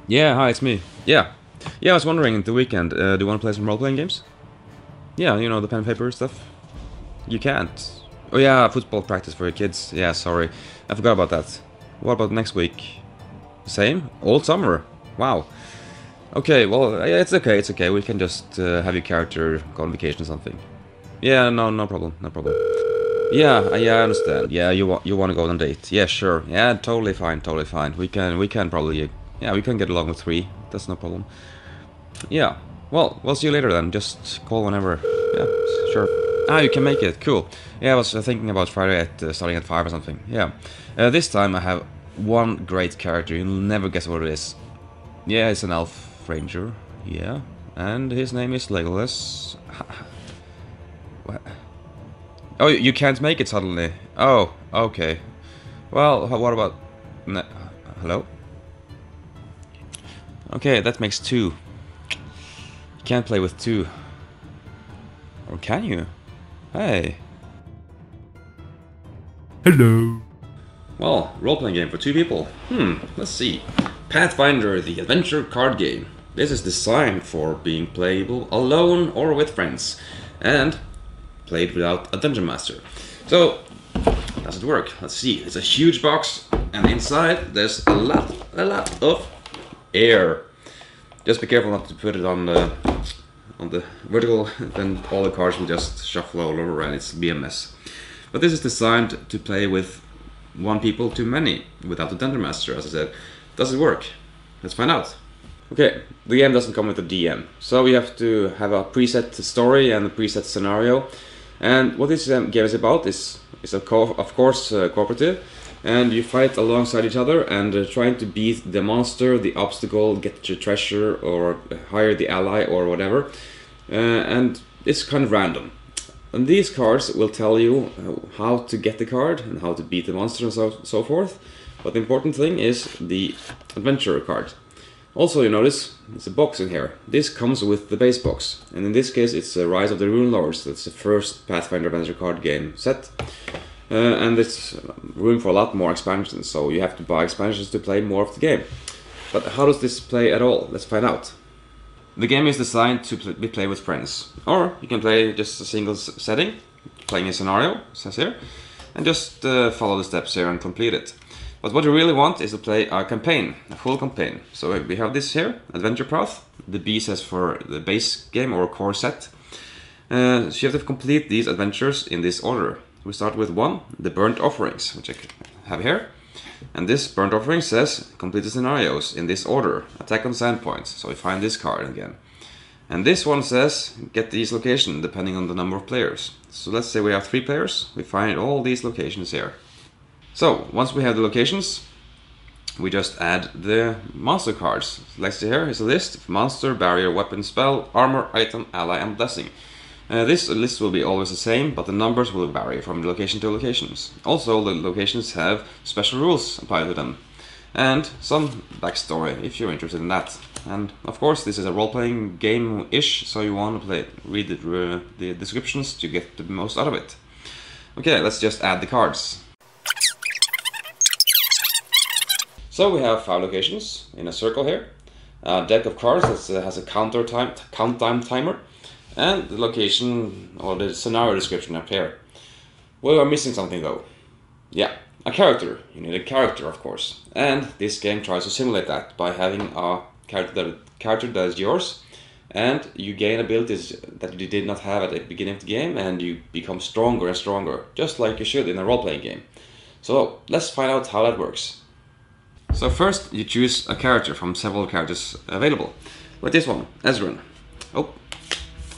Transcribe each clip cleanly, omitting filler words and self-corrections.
Yeah, hi, it's me. Yeah. Yeah, I was wondering, the weekend, do you want to play some role-playing games? Yeah, you know, the pen and paper stuff. You can't. Oh yeah, football practice for your kids. Yeah, sorry. I forgot about that. What about next week? Same? All summer? Wow. Okay, well, yeah, it's okay. We can just have your character go on vacation or something. Yeah, no problem, no problem. Yeah, I understand. Yeah, you want to go on a date. Yeah, sure. Yeah, totally fine, totally fine. We can probably, yeah, we can get along with three. That's no problem. Yeah. Well, we'll see you later then. Just call whenever. Yeah, sure. Ah, you can make it. Cool. Yeah, I was thinking about Friday at starting at 5 or something. Yeah. This time I have one great character. You'll never guess what it is. Yeah, it's an elf ranger. Yeah. And his name is Legolas. What? Oh, you can't make it suddenly. Oh, okay. Well, what about... Hello? Okay, that makes two. You can't play with two. Or can you? Hey. Hello. Well, role-playing game for two people. Let's see. Pathfinder, the adventure card game. This is designed for being playable alone or with friends, and played without a dungeon master. So, does it work? Let's see. It's a huge box, and inside there's a lot of air. Just be careful not to put it on the vertical, then all the cards will just shuffle all over and it's be a mess. But this is designed to play with one people too many without the dungeon master, as I said. Does it work? Let's find out. Okay, the game doesn't come with a DM, so we have to have a preset story and a preset scenario. And what this game is about is of course cooperative, and you fight alongside each other and trying to beat the monster, the obstacle, get your treasure, or hire the ally, or whatever. And it's kind of random. And these cards will tell you how to get the card and how to beat the monster and so forth. But the important thing is the adventure card. Also, you notice there's a box in here. This comes with the base box, and in this case it's Rise of the Rune Lords. That's the first Pathfinder adventure card game set. And it's room for a lot more expansions, so you have to buy expansions to play more of the game. But how does this play at all? Let's find out. The game is designed to be played with friends, or you can play just a single setting, playing a scenario, it says here, and just follow the steps here and complete it. But what you really want is to play a campaign, a full campaign. So we have this here, Adventure Path. The B says for the base game or core set. So you have to complete these adventures in this order. We start with 1, the Burnt Offerings, which I have here. And this Burnt Offering says, complete the scenarios in this order. Attack on Sandpoints, so we find this card again. And this one says, get these locations, depending on the number of players. So let's say we have 3 players, we find all these locations here. So, once we have the locations, we just add the monster cards. Let's see, here is a list: monster, barrier, weapon, spell, armor, item, ally, and blessing. This list will be always the same, but the numbers will vary from location to locations. Also, the locations have special rules applied to them, and some backstory if you're interested in that. And of course, this is a role-playing game-ish, so you want to read the descriptions to get the most out of it. Okay, let's just add the cards. So we have 5 locations in a circle here, a deck of cards that has a countdown timer, and the location or the scenario description up here. We are missing something though. Yeah, a character. You need a character, of course, and this game tries to simulate that by having a character that is yours, and you gain abilities that you did not have at the beginning of the game, and you become stronger and stronger, just like you should in a role-playing game. So let's find out how that works. So first you choose a character from several characters available. Like this one, Ezran. Oh,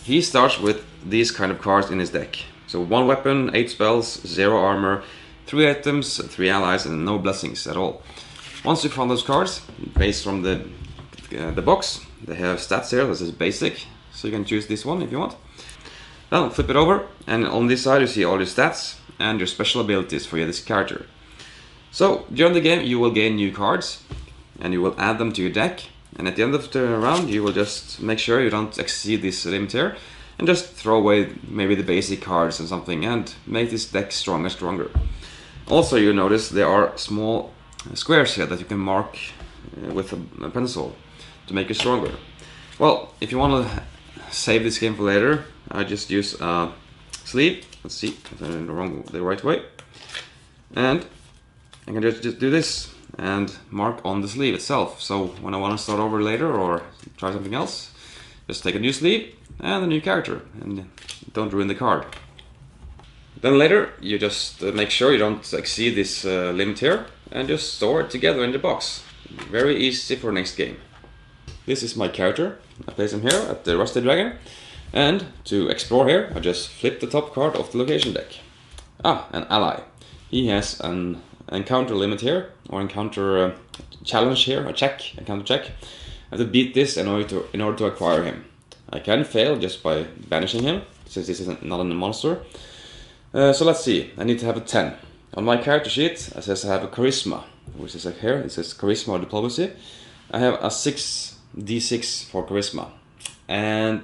he starts with these kind of cards in his deck. So 1 weapon, 8 spells, 0 armor, 3 items, 3 allies, and no blessings at all. Once you found those cards, based from the box, they have stats here. This is basic, so you can choose this one if you want. Then flip it over, and on this side you see all your stats and your special abilities for this character. So, during the game you will gain new cards, and you will add them to your deck, and at the end of the round you will just make sure you don't exceed this limit here, and just throw away maybe the basic cards and something, and make this deck stronger and stronger. Also, you notice there are small squares here that you can mark with a pencil to make you stronger. Well, if you want to save this game for later, I just use a sleeve. Let's see if I'm in the right way. And I can just do this and mark on the sleeve itself. So when I want to start over later or try something else, just take a new sleeve and a new character, and don't ruin the card. Then later, you just make sure you don't exceed this limit here, and just store it together in the box. Very easy for next game. This is my character. I place him here at the Rusty Dragon, and to explore here, I just flip the top card of the location deck. Ah, an ally. He has an encounter limit here, or encounter challenge here, a check, encounter check. I have to beat this in order to acquire him. I can fail just by banishing him, since this is not a monster. So let's see, I need to have a 10. On my character sheet, it says I have a charisma, which is like here, it says charisma or diplomacy. I have a 6d6 for charisma. And,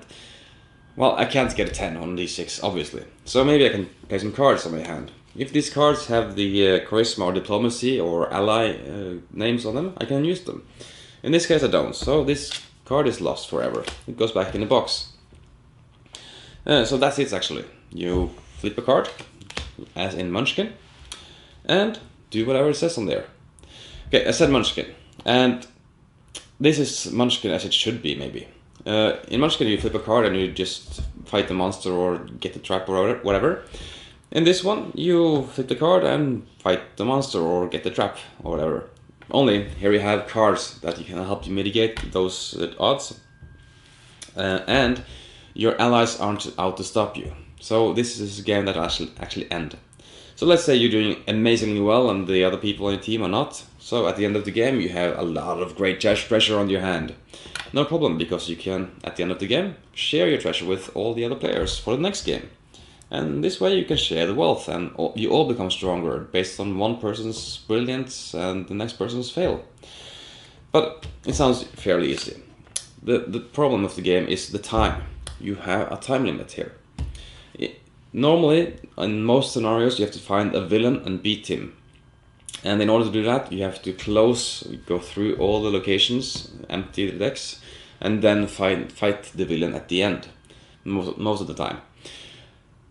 well, I can't get a 10 on d6, obviously. So maybe I can play some cards on my hand. If these cards have the charisma or diplomacy or ally names on them, I can use them. In this case I don't, so this card is lost forever. It goes back in the box. So that's it actually. You flip a card, as in Munchkin, and do whatever it says on there. Okay, I said Munchkin, and this is Munchkin as it should be, maybe. In Munchkin you flip a card and you just fight the monster or get the trap or whatever. In this one you flip the card and fight the monster or get the trap or whatever. Only here you have cards that can help you mitigate those odds, and your allies aren't out to stop you. So this is a game that actually end. So let's say you're doing amazingly well and the other people on your team are not. So at the end of the game you have a lot of great treasure on your hand. No problem, because you can, at the end of the game, share your treasure with all the other players for the next game. And this way you can share the wealth, and you all become stronger based on one person's brilliance and the next person's fail. But it sounds fairly easy. The problem of the game is the time. You have a time limit here. Normally, in most scenarios, you have to find a villain and beat him. And in order to do that, you have to go through all the locations, empty the decks, and then fight the villain at the end, most of the time.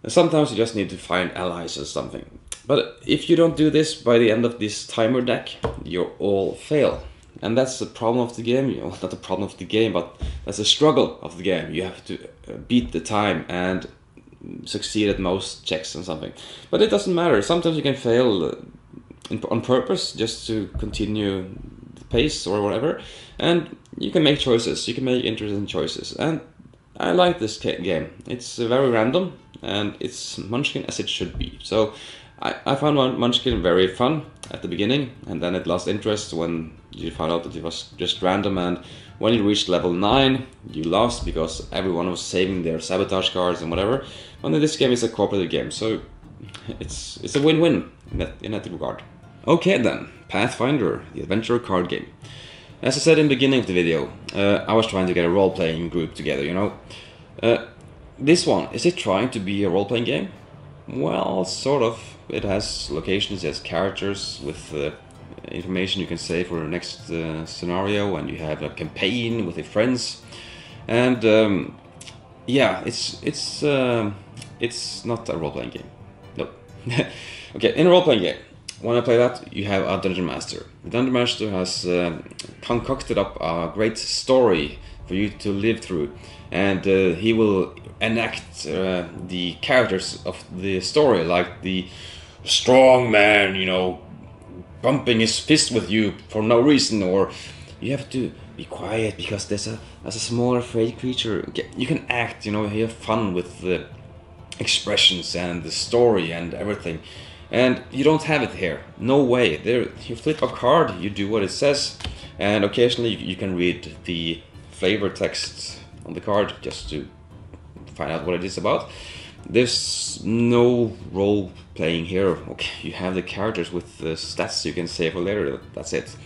Sometimes you just need to find allies or something. But if you don't do this by the end of this timer deck, you all fail. And that's the problem of the game. Well, not the problem of the game, but that's the struggle of the game. You have to beat the time and succeed at most checks and something. But it doesn't matter. Sometimes you can fail on purpose just to continue the pace or whatever. And you can make choices. You can make interesting choices. And I like this game. It's very random, and it's Munchkin as it should be. So I found Munchkin very fun at the beginning, and then it lost interest when you found out that it was just random, and when you reached level 9 you lost because everyone was saving their sabotage cards and whatever. And this game is a cooperative game, so it's a win-win in that regard. Okay then, Pathfinder, the adventure card game. As I said in the beginning of the video, I was trying to get a role-playing group together, you know. This one, is it trying to be a role-playing game? Well, sort of. It has locations, it has characters with information you can say for the next scenario, and you have a campaign with your friends. And yeah, it's not a role-playing game. No. Okay, in a role-playing game, when I play that, you have a Dungeon Master. The Dungeon Master has concocted up a great story for you to live through, and he will enact the characters of the story, like the strong man, you know, bumping his fist with you for no reason, or you have to be quiet because there's a small afraid creature. You can act, you know, you have fun with the expressions and the story and everything. And you don't have it here. No way. There, you flip a card, you do what it says, and occasionally you can read the flavor text on the card just to find out what it is about. There's no role playing here. Okay, you have the characters with the stats you can save for later. That's it.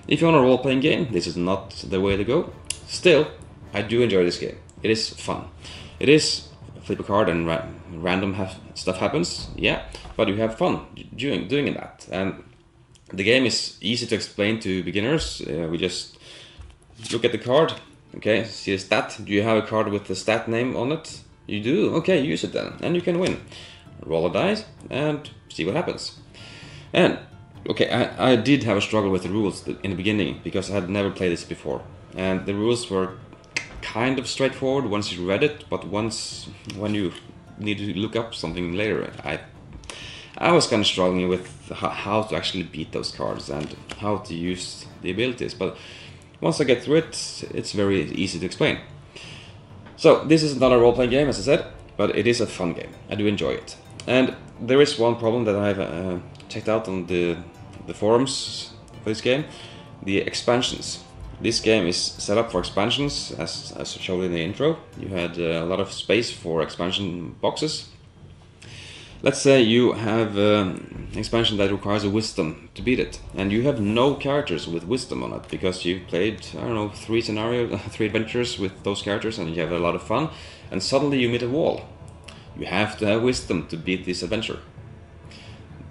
If you want a role playing game, this is not the way to go. Still, I do enjoy this game. It is fun. It is flip a card and random stuff happens, yeah, but you have fun doing that. And The game is easy to explain to beginners. We just look at the card. Okay, see the stat. Do you have a card with the stat name on it? You do? Okay, use it then, and you can win. Roll a dice and see what happens. And okay, I did have a struggle with the rules in the beginning because I had never played this before, and the rules were kind of straightforward once you read it, but when you need to look up something later, I was kind of struggling with how to actually beat those cards and how to use the abilities. But once I get through it, it's very easy to explain. So this is not a role-playing game, as I said, but it is a fun game. I do enjoy it. And there is one problem that I've checked out on the forums for this game: the expansions. This game is set up for expansions, as showed in the intro. You had a lot of space for expansion boxes. Let's say you have an expansion that requires a wisdom to beat it, and you have no characters with wisdom on it because you played, I don't know, 3 adventures with those characters and you have a lot of fun, and suddenly you meet a wall. You have to have wisdom to beat this adventure.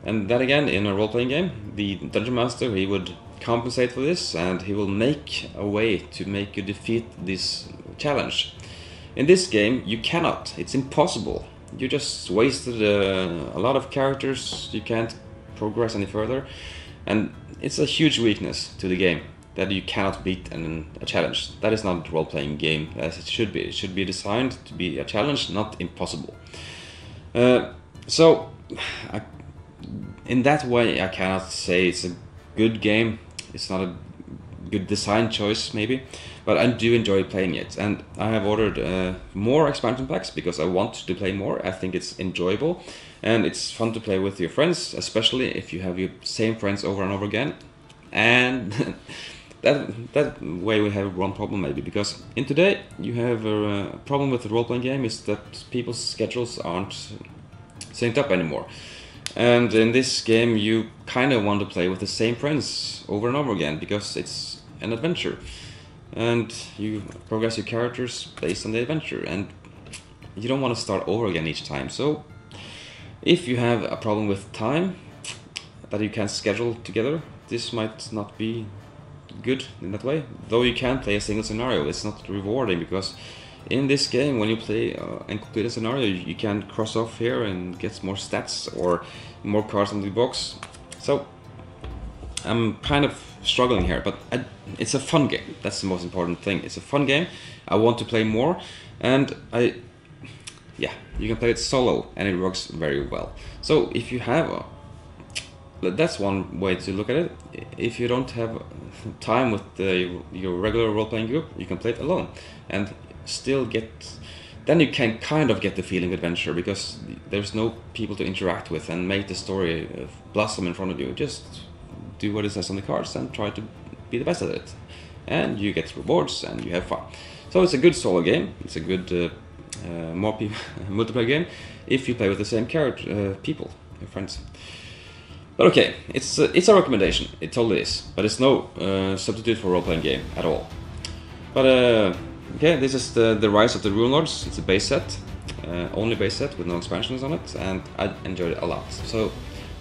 And that again, in a role-playing game, the Dungeon Master, he would compensate for this, and he will make a way to make you defeat this challenge. In this game, you cannot. It's impossible. You just wasted a lot of characters. You can't progress any further, and it's a huge weakness to the game that you cannot beat a challenge. That is not a role-playing game as it should be. It should be designed to be a challenge, not impossible. In that way, I cannot say it's a good game. It's not a good design choice, maybe, but I do enjoy playing it, and I have ordered more expansion packs because I want to play more. I think it's enjoyable, and it's fun to play with your friends, especially if you have your same friends over and over again. And that way we have one problem maybe, because in today you have a problem with the role-playing game is that people's schedules aren't synced up anymore. And in this game you kind of want to play with the same friends over and over again because it's an adventure. And you progress your characters based on the adventure, and you don't want to start over again each time. So if you have a problem with time that you can't schedule together, this might not be good in that way. Though you can play a single scenario, it's not rewarding because in this game, when you play and complete a scenario, you can cross off here and get more stats or more cards on the box. So I'm kind of struggling here, but it's a fun game. That's the most important thing. It's a fun game. I want to play more, and you can play it solo, and it works very well. So if you have that's one way to look at it. If you don't have time with your regular role-playing group, you can play it alone, and still then you can kind of get the feeling of adventure because there's no people to interact with and make the story blossom in front of you. Just do what it says on the cards and try to be the best at it, and you get rewards and you have fun. So it's a good solo game. It's a good multiplayer game if you play with the same people, your friends. But okay, it's a recommendation. It totally is, but it's no substitute for a role-playing game at all. But okay, this is the Rise of the Rune Lords. It's a base set, only base set with no expansions on it, and I enjoyed it a lot. So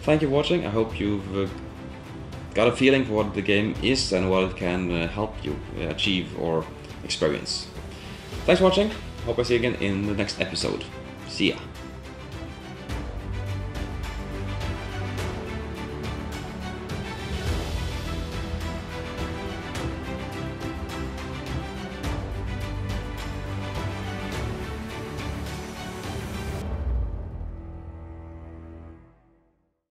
thank you for watching. I hope you've got a feeling for what the game is and what it can help you achieve or experience. Thanks for watching. Hope I see you again in the next episode. See ya.